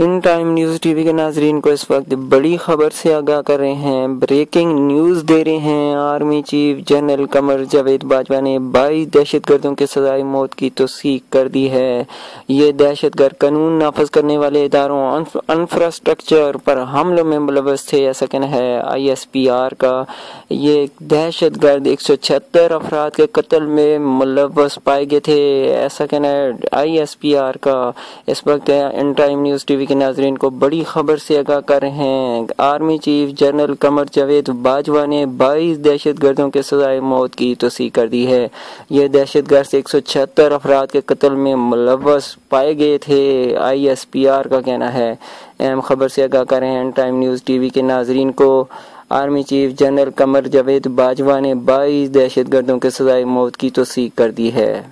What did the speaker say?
In time news T V کے ناظرین کو اس وقت بڑی خبر سے آگاہ کر رہے ہیں، بریکنگ نیوز دے رہے ہیں۔ Army chief general Qamar Javed Bajwa نے 22 دہشت گردوں کے سزائے موت کی توثیق کر دی ہے۔ یہ دہشت گرد قانون نافذ کرنے والے اداروں انفراسٹرکچر پر حملوں میں ملوث تھے، ایسا کہنا ہے ISPR کا۔ یہ دہشت گرد 176 افراد کے قتل میں ملوث پائے گئے تھے، ایسا کہنا ہے ISPR کا۔ اس وقت in time news T V کے ناظرین کو بڑی خبر سے آگاہ کر رہے ہیں۔ Army chief general Qamar Javed Bajwa نے 22 دہشت گردوں کے سزائے موت کی توثیق کر دی ہے۔ یہ دہشت گرد 176 افراد کے قتل میں ملوث پائے گئے تھے، ISPR کا کہنا ہے۔ اہم خبر سے آگاہ کر رہے ہیں in time news T V کے ناظرین کو۔ Army chief general Qamar Javed Bajwa نے 22 دہشت گردوں کے سزائے موت کی توثیق کر دی ہے۔